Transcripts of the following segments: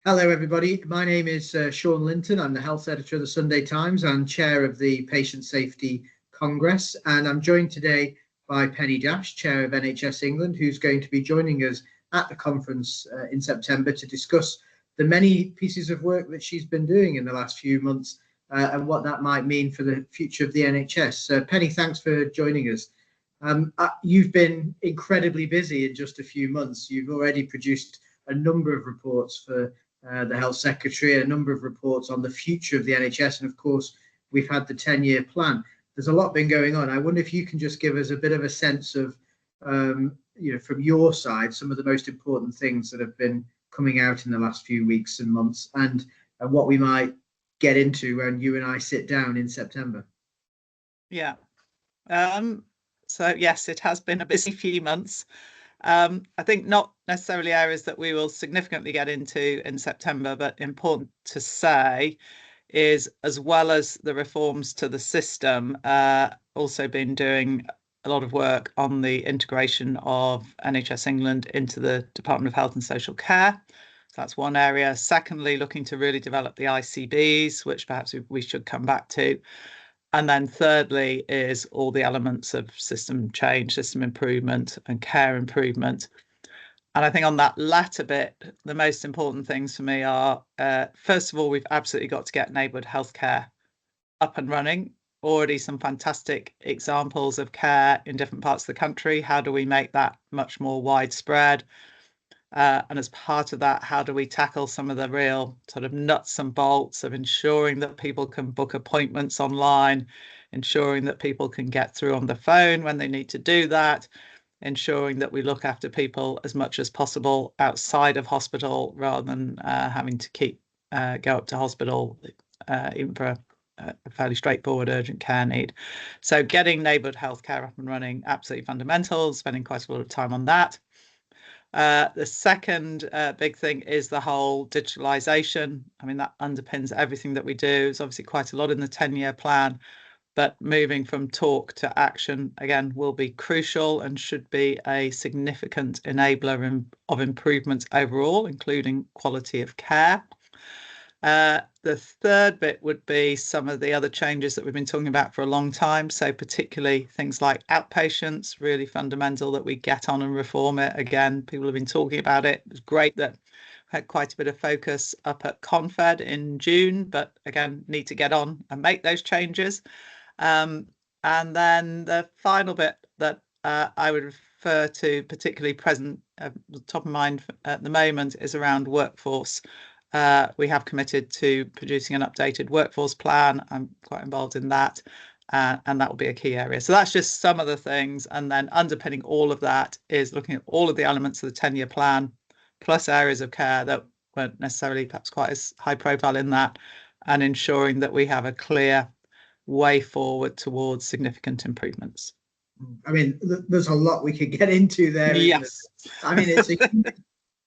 Hello, everybody. My name is Sean Linton. I'm the health editor of the Sunday Times and chair of the Patient Safety Congress. And I'm joined today by Penny Dash, chair of NHS England, who's going to be joining us at the conference in September to discuss the many pieces of work that she's been doing in the last few months and what that might mean for the future of the NHS. Penny, thanks for joining us. You've been incredibly busy in just a few months. You've already produced a number of reports for the Health Secretary, a number of reports on the future of the NHS, and of course, we've had the 10-year plan. There's a lot been going on. I wonder if you can just give us a bit of a sense of, from your side, some of the most important things that have been coming out in the last few weeks and months, and what we might get into when you and I sit down in September. Yeah. So yes, it has been a busy few months. I think not necessarily areas that we will significantly get into in September, but important to say is, as well as the reforms to the system, also been doing a lot of work on the integration of NHS England into the Department of Health and Social Care. So that's one area. Secondly, looking to really develop the ICBs, which perhaps we should come back to. And then thirdly is all the elements of system change, system improvement and care improvement. And I think on that latter bit, the most important things for me are, first of all, we've absolutely got to get neighbourhood healthcare up and running. Already some fantastic examples of care in different parts of the country. How do we make that much more widespread? And as part of that, how do we tackle some of the real sort of nuts and bolts of ensuring that people can book appointments online, ensuring that people can get through on the phone when they need to do that, ensuring that we look after people as much as possible outside of hospital rather than having to go up to hospital even for a fairly straightforward urgent care need. So getting neighbourhood healthcare up and running, absolutely fundamental, spending quite a lot of time on that. The second big thing is the whole digitalisation. I mean, that underpins everything that we do. There's obviously quite a lot in the 10-year plan, but moving from talk to action, again, will be crucial and should be a significant enabler of improvements overall, including quality of care. The third bit would be some of the other changes that we've been talking about for a long time. So particularly things like outpatients, really fundamental that we get on and reform it. Again, people have been talking about it. It was great that we had quite a bit of focus up at Confed in June, but again, need to get on and make those changes. And then the final bit that I would refer to, particularly present, top of mind at the moment, is around workforce. We have committed to producing an updated workforce plan. I'm quite involved in that, and that will be a key area. So that's just some of the things. And then underpinning all of that is looking at all of the elements of the 10-year plan, plus areas of care that weren't necessarily perhaps quite as high profile in that, and ensuring that we have a clear way forward towards significant improvements. I mean, there's a lot we could get into there. Yes. I mean, it's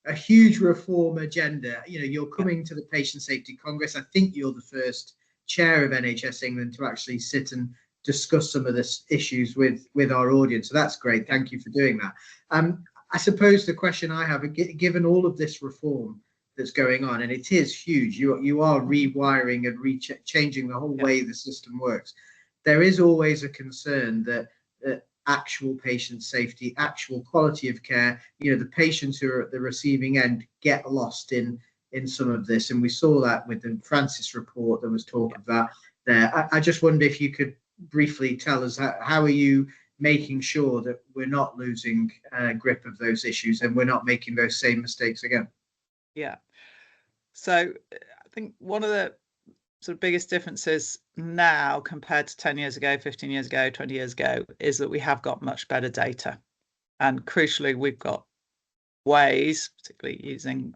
a huge reform agenda. You're coming to the Patient Safety Congress. I think you're the first chair of NHS England to actually sit and discuss some of the issues with our audience. So that's great. Thank you for doing that. I suppose the question I have, given all of this reform that's going on, and it is huge, you are rewiring and changing the whole way the system works. There is always a concern that actual patient safety, actual quality of care, the patients who are at the receiving end get lost in some of this. And we saw that with the Francis report. There was talk of that there. I just wonder if you could briefly tell us how are you making sure that we're not losing grip of those issues and we're not making those same mistakes again? Yeah. So I think one of the sort of biggest differences now compared to 10 years ago, 15 years ago, 20 years ago, is that we have got much better data. And crucially, we've got ways, particularly using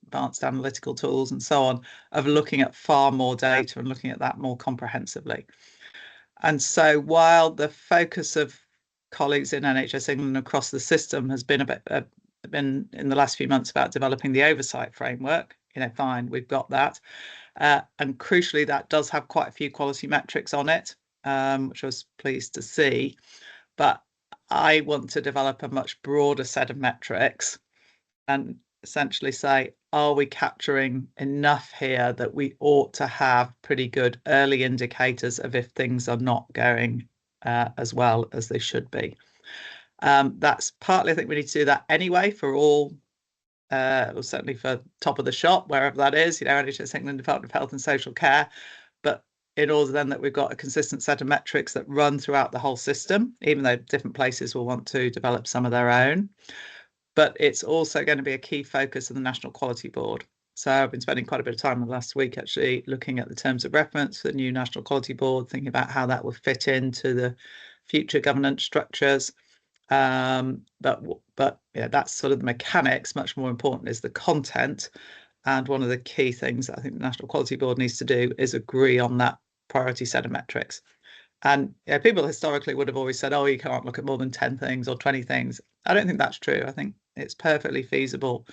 advanced analytical tools and so on, of looking at far more data and looking at that more comprehensively. And so while the focus of colleagues in NHS England across the system has been been in the last few months about developing the oversight framework, fine, we've got that. And crucially, that does have quite a few quality metrics on it, which I was pleased to see. But I want to develop a much broader set of metrics and essentially say, are we capturing enough here that we ought to have pretty good early indicators of if things are not going as well as they should be. That's partly, I think we need to do that anyway for all, or certainly for top of the shop, wherever that is, NHS England, Department of Health and Social Care. But in order then that we've got a consistent set of metrics that run throughout the whole system, even though different places will want to develop some of their own. But it's also going to be a key focus of the National Quality Board. So I've been spending quite a bit of time last week actually looking at the terms of reference for the new National Quality Board, thinking about how that will fit into the future governance structures. But yeah, that's sort of the mechanics. Much more important is the content. And one of the key things that I think the National Quality Board needs to do is agree on that priority set of metrics. And people historically would have always said, oh, you can't look at more than 10 things or 20 things. I don't think that's true. I think it's perfectly feasible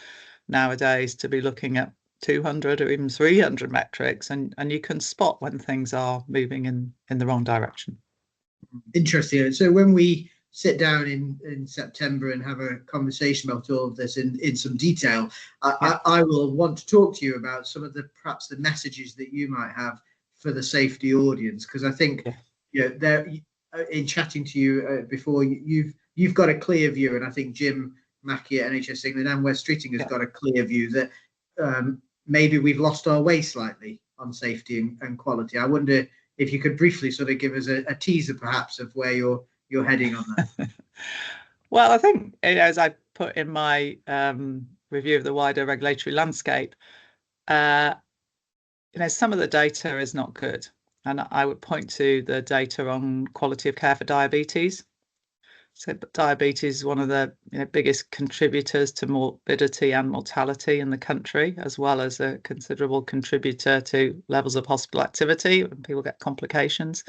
nowadays to be looking at 200 or even 300 metrics, and you can spot when things are moving in the wrong direction. Interesting. So when we sit down in September and have a conversation about all of this in some detail, I will want to talk to you about some of perhaps the messages that you might have for the safety audience, because I think there, in chatting to you before, you've got a clear view, and I think Jim Mackey at NHS England and Wes Streeting has got a clear view that maybe we've lost our way slightly on safety and quality. I wonder if you could briefly sort of give us a teaser perhaps of where you're heading on that. Well, I think, as I put in my review of the wider regulatory landscape, some of the data is not good. And I would point to the data on quality of care for diabetes. So diabetes is one of the biggest contributors to morbidity and mortality in the country, as well as a considerable contributor to levels of hospital activity when people get complications.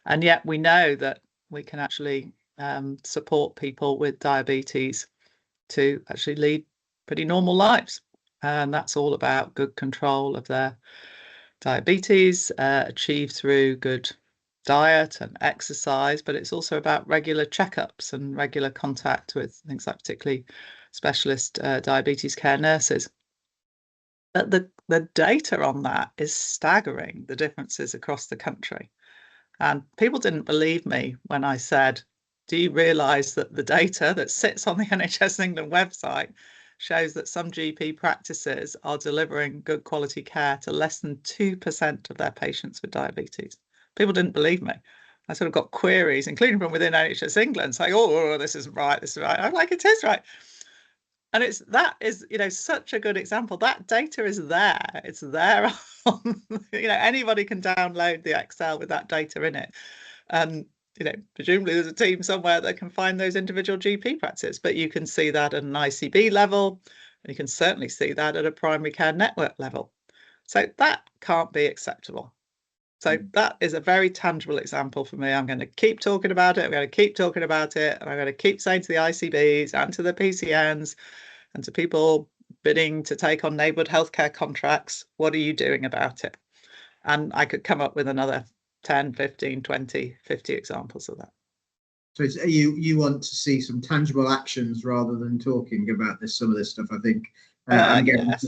And yet we know that we can actually support people with diabetes to actually lead pretty normal lives. And that's all about good control of their diabetes, achieved through good diet and exercise, but it's also about regular checkups and regular contact with things like particularly specialist diabetes care nurses. But the data on that is staggering, the differences across the country. And people didn't believe me when I said, do you realise that the data that sits on the NHS England website shows that some GP practices are delivering good quality care to less than 2% of their patients with diabetes? People didn't believe me. I sort of got queries, including from within NHS England, saying, oh, this isn't right, this is right. I'm like, it is right. And that is, such a good example. That data is there. It's there. Anybody can download the Excel with that data in it. And, presumably there's a team somewhere that can find those individual GP practices, but you can see that at an ICB level. And you can certainly see that at a primary care network level. So that can't be acceptable. So that is a very tangible example for me. I'm going to keep talking about it. I'm going to keep talking about it. And I'm going to keep saying to the ICBs and to the PCNs and to people bidding to take on neighbourhood healthcare contracts, what are you doing about it? And I could come up with another 10, 15, 20, 50 examples of that. So it's, you want to see some tangible actions rather than talking about some of this stuff, I think. Yes.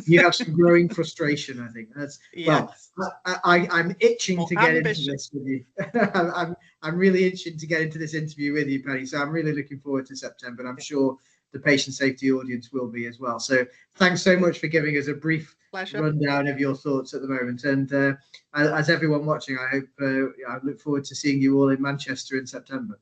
You have some growing frustration, I think. That's yes. Well, I'm itching to get into this with you. I'm really itching to get into this interview with you, Penny. So I'm really looking forward to September, and I'm sure the patient safety audience will be as well. So thanks so much for giving us a brief rundown of your thoughts at the moment. And as everyone watching, I hope I look forward to seeing you all in Manchester in September.